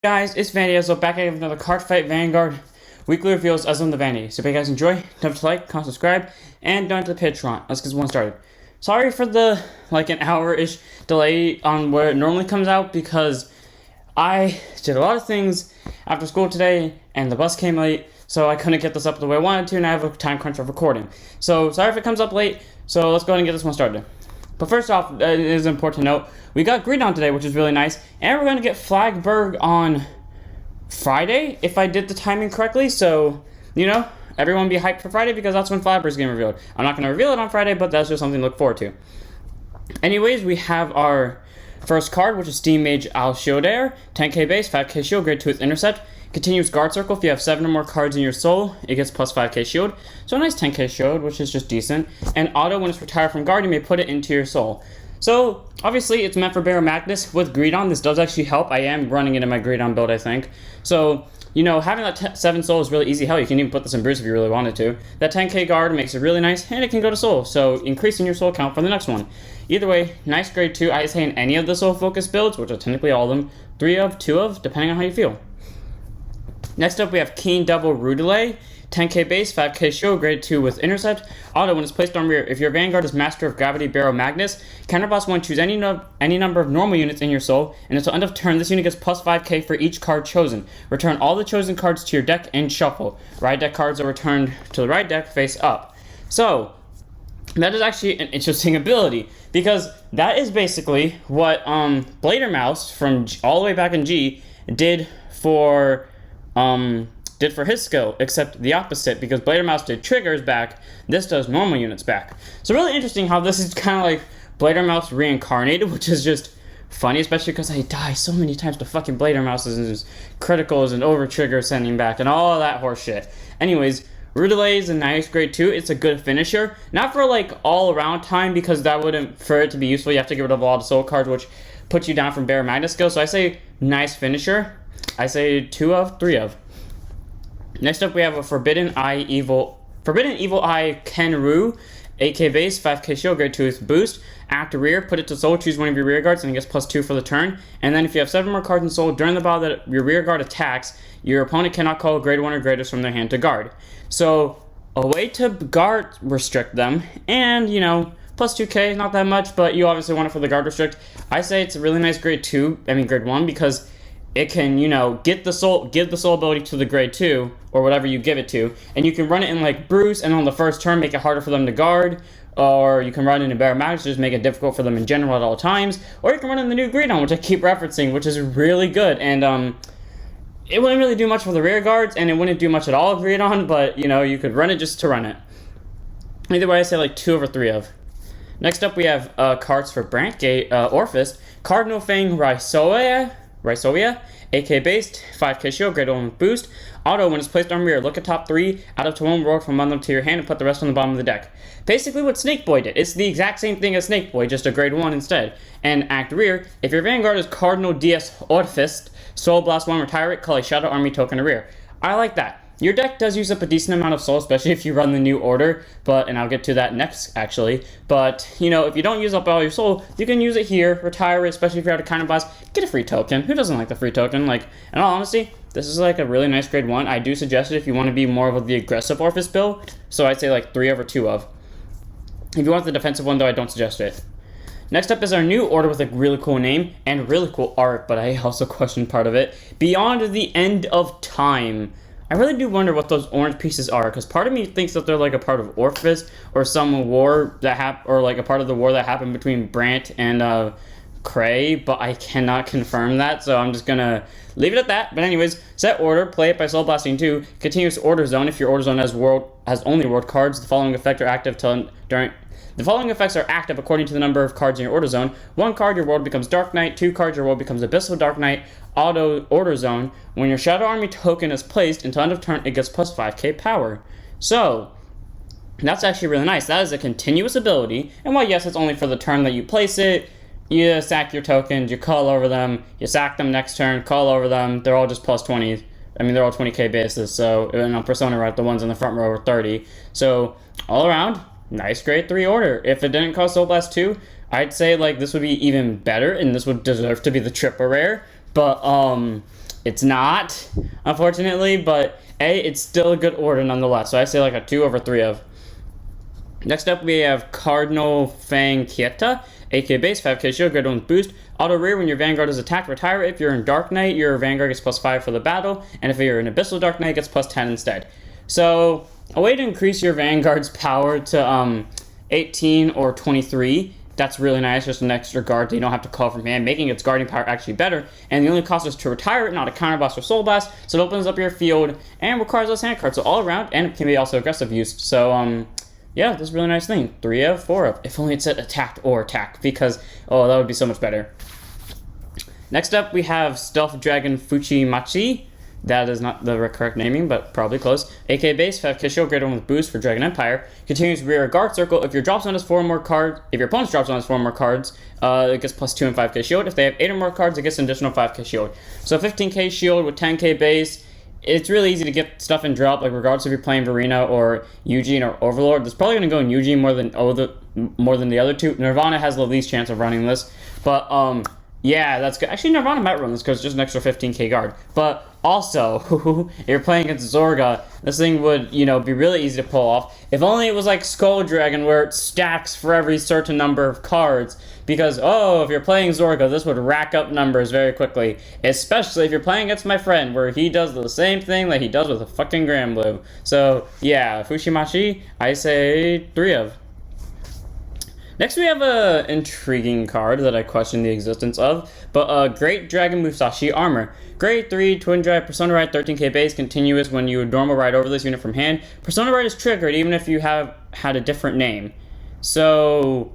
Guys, it's Vanity Ezel back at another Card Fight Vanguard weekly reveals Ezel and the Vanity. So if you guys enjoy, don't forget to like, comment, subscribe, and donate to the Patreon. Let's get one started. Sorry for the an hour-ish delay on where it normally comes out because I did a lot of things after school today and the bus came late, so I couldn't get this up the way I wanted to, and I have a time crunch of recording. So sorry if it comes up late, so let's go ahead and get this one started. But first off, it is important to note, we got Greedon today, which is really nice, and we're going to get Flagberg on Friday, if I did the timing correctly, so, you know, everyone be hyped for Friday, because that's when Flagberg's getting revealed. I'm not going to reveal it on Friday, but that's just something to look forward to. Anyways, we have our first card, which is Steam Mage Alshiodair, 10k base, 5k shield, grade 2 with Intercept. Continuous guard circle. If you have 7 or more cards in your soul, it gets plus 5k shield. So a nice 10k shield, which is just decent. And auto, when it's retired from guard, you may put it into your soul. So obviously it's meant for Barrow Magnus. With Greedon, this does actually help. I am running it in my Greedon build, I think. So, you know, having that 7 soul is really easy. Hell, you can even put this in Bruce if you really wanted to. That 10k guard makes it really nice, and it can go to soul. So increasing your soul count for the next one. Either way, nice grade 2. I say in any of the soul focus builds, which are technically all of them, 3 of, 2 of, depending on how you feel. Next up, we have Keen Double Rudelay, 10k base, 5k shield, grade 2 with Intercept. Auto, when it's placed on rear, if your Vanguard is Master of Gravity Barrow Magnus, counterboss 1, choose any number of normal units in your soul, and until end of turn, this unit gets plus 5k for each card chosen. Return all the chosen cards to your deck and shuffle. Right deck cards are returned to the right deck face up. So, that is actually an interesting ability, because that is basically what Blader Mouse from all the way back in G did for his skill, except the opposite, because Blader Mouse did triggers back, this does normal units back. So really interesting how this is kind of like Blader Mouse reincarnated, which is just funny, especially because I die so many times to fucking Blader Mouses and his criticals and over trigger sending back and all that horse shit. Anyways, Rudelay is a nice grade 2. It's a good finisher. Not for like all around time, because that wouldn't, for it to be useful, you have to get rid of all the soul cards, which puts you down from Barrow Magnus skill. So I say nice finisher. I say 2 of, 3 of. Next up, we have a Forbidden Evil Eye Kenru, 8k base, 5k shield, grade 2 with boost. After rear, put it to soul, choose one of your rear guards, and it gets plus 2 for the turn. And then if you have 7 more cards in soul, during the battle that your rear guard attacks, your opponent cannot call grade 1 or greater from their hand to guard. So, a way to guard restrict them, and, you know, plus 2k, not that much, but you obviously want it for the guard restrict. I say it's a really nice grade 1, because it can, you know, give the soul ability to the grade 2, or whatever you give it to, and you can run it in like Bruce, and on the first turn make it harder for them to guard, or you can run it in Barrow Magnus, just make it difficult for them in general at all times, or you can run it in the new Greedon, which I keep referencing, which is really good, and it wouldn't really do much for the rear guards, and it wouldn't do much at all with Greedon, but, you know, you could run it just to run it. Either way, I say like 2 over 3 of. Next up, we have cards for Brantgate, Orphist, Cardinal Fang Rhysovia, 8k based, 5k shield, grade 1 with boost. Auto, when it's placed on rear, look at top 3, add up to 1 world from among them to your hand, and put the rest on the bottom of the deck. Basically what Snake Boy did. It's the exact same thing as Snake Boy, just a grade 1 instead. And act rear, if your Vanguard is Cardinal DS Orphist, Soul Blast 1, retire it, call a Shadow Army token to rear. I like that. Your deck does use up a decent amount of soul, especially if you run the new order, and I'll get to that next, actually. But, you know, if you don't use up all your soul, you can use it here, retire it, especially if you're at a counter boss, get a free token. Who doesn't like the free token? Like, in all honesty, this is like a really nice grade 1. I do suggest it if you want to be more of the aggressive Orphis build, so I'd say like 3 over 2 of. If you want the defensive one, though, I don't suggest it. Next up is our new order with a really cool name and really cool art, but I also question part of it. Beyond the End of Time. I really do wonder what those orange pieces are, because part of me thinks that they're like a part of Orphis, or some war that or like a part of the war that happened between Brant and Cray, but I cannot confirm that, so I'm just gonna leave it at that. But anyways, set order, play it by Soul Blasting 2, continuous order zone. If your order zone has only world cards, the following effects are active The following effects are active according to the number of cards in your order zone. 1 card, your world becomes Dark Knight. 2 cards, your world becomes Abyssal Dark Knight. Auto order zone. When your Shadow Army token is placed, until end of turn, it gets plus 5k power. So, that's actually really nice. That is a continuous ability. And while yes, it's only for the turn that you place it, you sack your tokens, you call over them, you sack them next turn, call over them. They're all just plus 20. I mean, they're all 20k bases. So, on Persona, right, the ones in the front row are 30. So, all around, nice grade 3 order. If it didn't cost Soul Blast 2, I'd say like this would be even better, and this would deserve to be the triple rare. But It's not, unfortunately, but it's still a good order nonetheless. So I say like a 2 over 3 of. Next up, we have Cardinal Fang Kieta, aka base, 5k shield, Greedon with boost. Auto rear when your Vanguard is attacked, retire it. If you're in Dark Knight, your Vanguard gets +5 for the battle, and if you're in Abyssal Dark Knight, it gets +10 instead. So, a way to increase your Vanguard's power to 18 or 23. That's really nice, just an extra guard that you don't have to call from hand, making its guarding power actually better. And the only cost is to retire it, not a counter blast or soul blast. So it opens up your field and requires less hand cards. So all around, and it can be also aggressive use. So yeah, this is a really nice thing. 3 of, 4 of. If only it said attacked or attack, because that would be so much better. Next up, we have Stealth Dragon Fuchimachi. That is not the correct naming, but probably close. AK base, 5k shield, Greedon with boost for Dragon Empire. Continues rear guard circle. If your drop zone has 4 or more cards, if your opponent's drop zone has 4 or more cards, it gets +2 and 5k shield. If they have 8 or more cards, it gets an additional 5k shield. So 15k shield with 10k base. It's really easy to get stuff in drop, like regardless if you're playing Verena or Eugene or Overlord. It's probably going to go in Eugene more than the other two. Nirvana has the least chance of running this, but yeah, that's good. Actually, Nirvana might run this because it's just an extra 15k guard. But also, if you're playing against Zorga, this thing would, be really easy to pull off. If only it was like Skull Dragon, where it stacks for every certain number of cards. Because, if you're playing Zorga, this would rack up numbers very quickly. Especially if you're playing against my friend, where he does the same thing that he does with a fucking Granblue. So, yeah, Fuchimachi, I say 3 of. Next, we have an intriguing card that I question the existence of, but Great Dragon Musashi Armor. Grade 3, Twin Drive, Persona Ride, 13k base, continuous when you normal ride over this unit from hand. Persona Ride is triggered even if you have had a different name. So,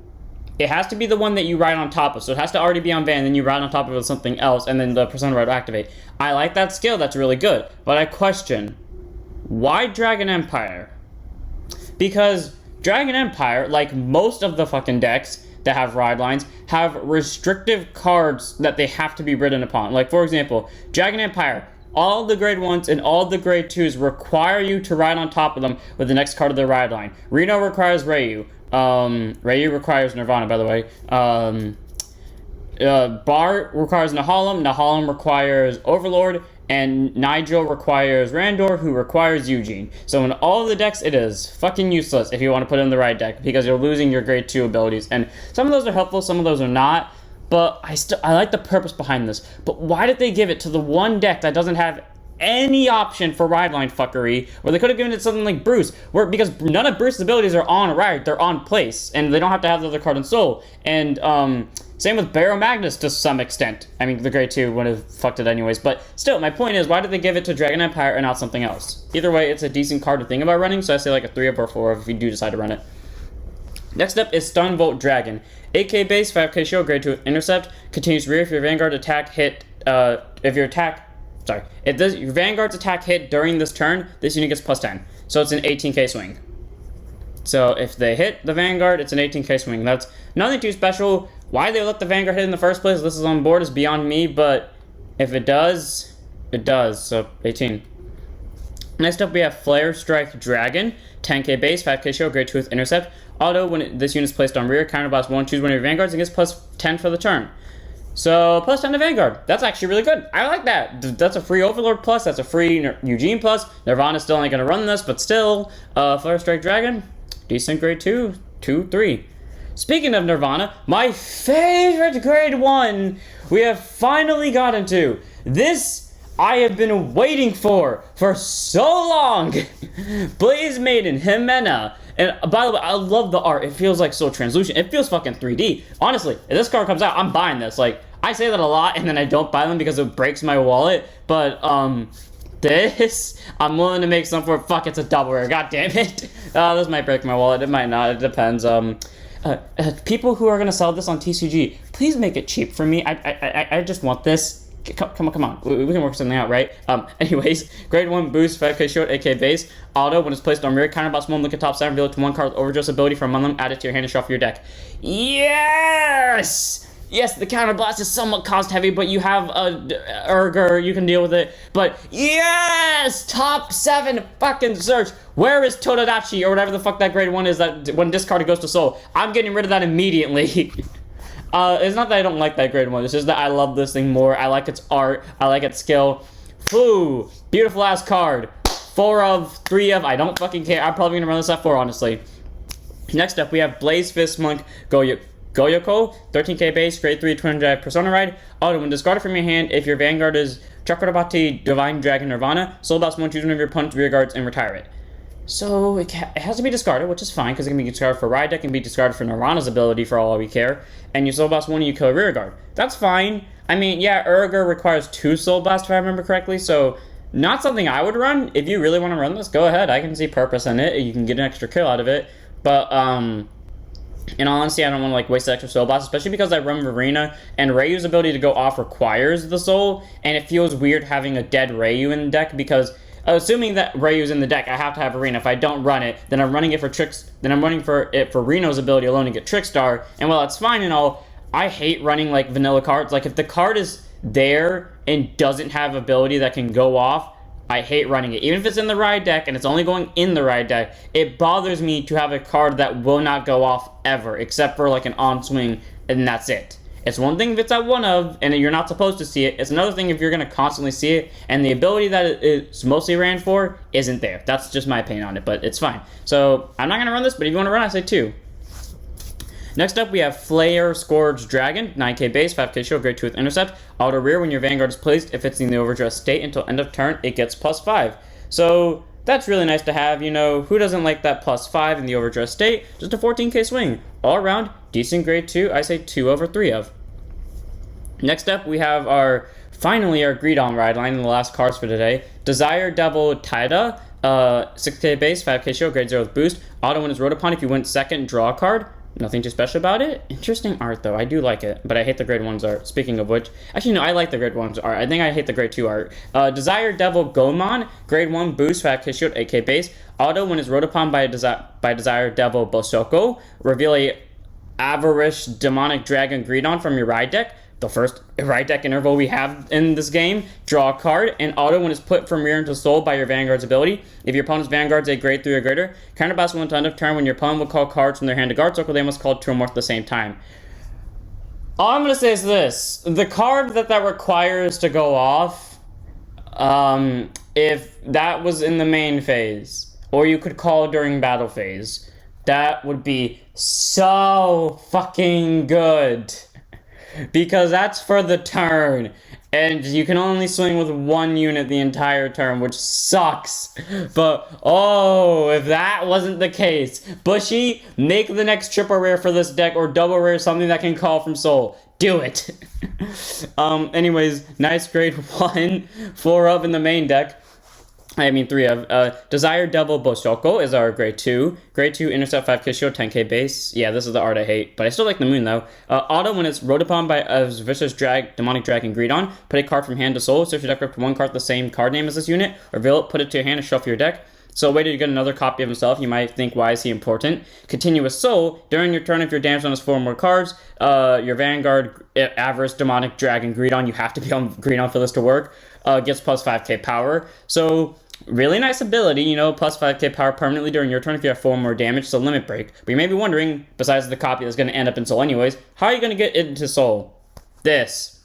it has to be the one that you ride on top of. So it has to already be on van, then you ride on top of it with something else, and then the Persona Ride will activate. I like that skill, that's really good. But I question, why Dragon Empire? Because Dragon Empire, like most of the fucking decks that have ride lines, have restrictive cards that they have to be ridden upon. Like, for example, Dragon Empire, all the grade 1s and all the grade 2s require you to ride on top of them with the next card of their ride line. Reno requires Ryu. Ryu requires Nirvana, by the way. Bart requires Nahalem. Nahalem requires Overlord. And Nigel requires Randor, who requires Eugene. So in all of the decks, it is fucking useless if you want to put it in the right deck, because you're losing your grade 2 abilities. And some of those are helpful, some of those are not. But I like the purpose behind this. But why did they give it to the one deck that doesn't have any option for ride line fuckery, where they could have given it something like Bruce, because none of Bruce's abilities are on ride, they're on place, and they don't have to have the other card in soul. And same with Barrow Magnus to some extent. I mean, the grade 2 would have fucked it anyways, but still, my point is, why did they give it to Dragon Empire and not something else? Either way, it's a decent card to think about running, so I say like a 3 or 4 if you do decide to run it. Next up is Stunvolt Dragon. 8k base, 5k shield, grade 2 intercept, continues rear if your Vanguard attack hit, if your Vanguard's attack hit during this turn, this unit gets +10. So it's an 18k swing. So if they hit the Vanguard, it's an 18k swing. That's nothing too special. Why they let the Vanguard hit in the first place, this is on board, is beyond me, but if it does, it does. So 18. Next up, we have Flare Strike Dragon. 10k base, 5k shield, grade 2 with intercept. Auto, when this unit is placed on rear, counterblast 1, choose one of your Vanguards, and gets +10 for the turn. So, +10 to Vanguard. That's actually really good. I like that. That's a free Overlord plus. That's a free Eugene plus. Nirvana still ain't going to run this, but still. Flare Strike Dragon. Decent grade 2. 2, 3. Speaking of Nirvana, my favorite grade 1 we have finally gotten to. This I have been waiting for so long. Blaze Maiden Jimena. And by the way, I love the art. It feels like so translucent. It feels fucking 3D. Honestly, if this card comes out, I'm buying this. Like, I say that a lot and then I don't buy them because it breaks my wallet. But, this, I'm willing to make some for. Fuck, it's a double rare. God damn it. This might break my wallet. It might not. It depends. People who are going to sell this on TCG, please make it cheap for me. I just want this. Come on. We can work something out, right? Anyways, grade 1 boost, 5k short, 8k base. Auto, when it's placed on rear, counterblast 1, look at top 7, reveal it to 1 card with overdress ability from among them, add it to your hand and shuffle your deck. Yes! Yes, the counterblast is somewhat cost heavy, but you have a Urger, you can deal with it. But yes! Top 7 fucking search. Where is Tododachi, or whatever the fuck that grade 1 is that when discarded goes to soul? I'm getting rid of that immediately. It's not that I don't like that grade 1, it's just that I love this thing more. I like its art, I like its skill. Ooh, beautiful ass card. 4 of, 3 of, I don't fucking care. I'm probably gonna run this at 4, honestly. Next up, we have Blaze Fist Monk Goyoko, 13k base, grade 3 Twin Drive Persona Ride. Auto, when discarded from your hand, if your Vanguard is Chakrabati, Divine Dragon, Nirvana, Soul Blast 1, choose one of your opponent's rear guards and retire it. So it has to be discarded, which is fine, because it can be discarded for Ride Deck, can be discarded for Nirvana's ability for all we care, and you Soul Blast 1 and you kill a rear guard. That's fine. I mean, yeah, Urger requires 2 Soul Blasts if I remember correctly, so not something I would run. If you really want to run this, go ahead. I can see purpose in it. You can get an extra kill out of it. But, in all honesty, I don't want to, like, waste the extra Soul Blast, especially because I run Marina, and Ryu's ability to go off requires the Soul, and it feels weird having a dead Ryu in the deck, because assuming that Ryu's in the deck, I have to have Arena. If I don't run it, then I'm running it for Tricks. Then I'm running for it for Reno's ability alone to get Trickstar. And while that's fine and all, I hate running like vanilla cards. Like if the card is there and doesn't have ability that can go off, I hate running it. Even if it's in the Ride deck and it's only going in the Ride deck, it bothers me to have a card that will not go off ever, except for like an on swing, and that's it. It's one thing if it's at 1 of, and you're not supposed to see it. It's another thing if you're going to constantly see it, and the ability that it's mostly ran for isn't there. That's just my opinion on it, but it's fine. So, I'm not going to run this, but if you want to run, I say 2. Next up, we have Flare Scourge Dragon, 9k base, 5k shield, grade 2 with intercept. Auto rear when your Vanguard is placed. If it's in the overdressed state until end of turn, it gets +5. So, that's really nice to have, you know. Who doesn't like that +5 in the overdressed state? Just a 14k swing. All around, decent grade 2. I say 2 over 3 of. Next up, we have finally our Greedon ride line in the last cards for today. Desire Devil Taida, 6k base, 5k shield, grade 0 with boost. Auto when it's rode upon, if you win second, draw a card. Nothing too special about it. Interesting art, though. I do like it, but I hate the grade 1's art. Speaking of which, actually, no, I like the grade 1's art. I think I hate the grade 2 art. Desire Devil Gomon, grade 1 boost, 5k shield, 8k base. Auto when it's rode upon by Desire Devil Bosoko, reveal a Avarice Demonic Dragon Greedon from your Ride deck. The first Ride deck interval we have in this game. Draw a card, and auto when it's put from rear into soul by your Vanguard's ability. If your opponent's Vanguard's a grade 3 or greater, counterblast one to end of turn. When your opponent will call cards from their hand to guard circle, they must call 2 or more at the same time. All I'm going to say is this. The card that requires to go off, if that was in the main phase, or you could call during battle phase, that would be so fucking good. Because that's for the turn, and you can only swing with 1 unit the entire turn, which sucks. But, oh, if that wasn't the case, Bushy, make the next triple rare for this deck, or double rare something that can call from soul. Do it! Anyways, nice grade 1, 4 of in the main deck. I mean 3 of. Desire Devil Bosoko is our grade 2. Grade 2, intercept 5k shield, 10k base. Yeah, this is the art I hate, but I still like the moon though. Auto, when it's rode upon by a vicious demonic dragon Greedon, put a card from hand to soul. Search your deck up to 1 card with the same card name as this unit. Reveal it, put it to your hand, and shuffle your deck. So a way to get another copy of himself. You might think, why is he important? Continuous Soul. During your turn, if you're damaged on his 4 or more cards, your Vanguard, Avarice, Demonic Dragon, Greedon, you have to be on Greedon for this to work, gets plus 5k power. So, really nice ability, you know, plus 5k power permanently during your turn if you have 4 more damage, so limit break. But you may be wondering, besides the copy that's going to end up in Soul anyways, how are you going to get into Soul? This.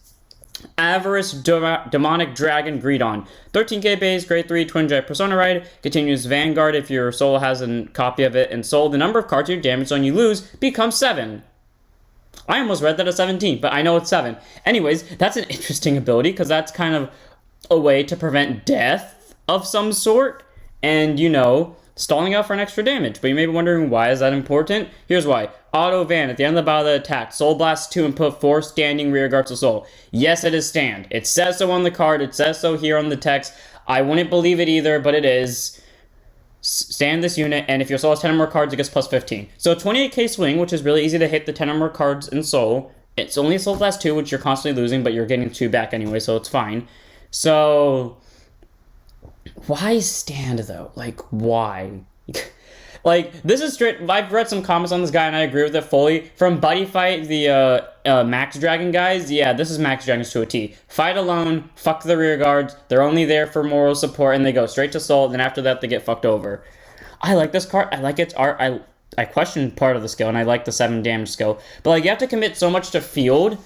Avarice Demonic Dragon Greedon. 13k base, grade 3, Twin Jet Persona Ride. Continues Vanguard if your Soul has a copy of it, and Soul, the number of cards your damage zone you lose becomes 7. I almost read that as 17, but I know it's 7. Anyways, that's an interesting ability, because that's kind of a way to prevent death of some sort, and, you know, stalling out for an extra damage. But you may be wondering, why is that important? Here's why. Auto Van, at the end of the battle that attack, Soul Blast 2 and put 4 standing rear guards of Soul. Yes, it is stand. It says so on the card, it says so here on the text. I wouldn't believe it either, but it is. Stand this unit, and if your Soul has 10 or more cards, it gets plus 15. So 28k swing, which is really easy to hit the 10 or more cards in Soul. It's only a Soul Blast 2, which you're constantly losing, but you're getting 2 back anyway, so it's fine. So, why stand, though? Like, why? Like, this is straight. I've read some comments on this guy, and I agree with it fully. From Buddy Fight, the Max Dragon guys, yeah, this is Max Dragons to a T. Fight alone, fuck the rear guards, they're only there for moral support, and they go straight to Soul, and after that, they get fucked over. I like this card, I like its art, I question part of the skill, and I like the 7 damage skill. But, like, you have to commit so much to field,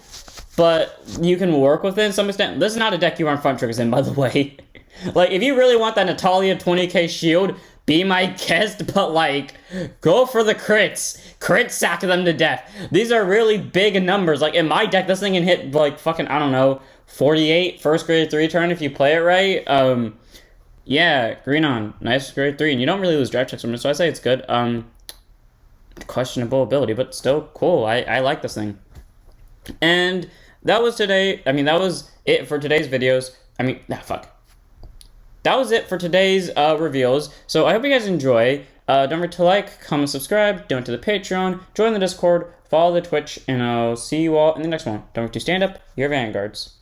but you can work with it to some extent. This is not a deck you run front triggers in, by the way. Like, if you really want that Natalia 20k shield, be my guest, but, like, go for the crits. Crit sack them to death. These are really big numbers. Like, in my deck, this thing can hit, like, fucking, I don't know, 48 first grade 3 turn if you play it right. Yeah, Greedon, nice grade 3, and you don't really lose draft checks from it, so I say it's good. Questionable ability, but still cool. I like this thing. And that was today. I mean, that was it for today's videos. I mean, fuck. That was it for today's reveals. So I hope you guys enjoy. Don't forget to like, comment, subscribe, donate to the Patreon, join the Discord, follow the Twitch, and I'll see you all in the next one. Don't forget to stand up, your vanguards.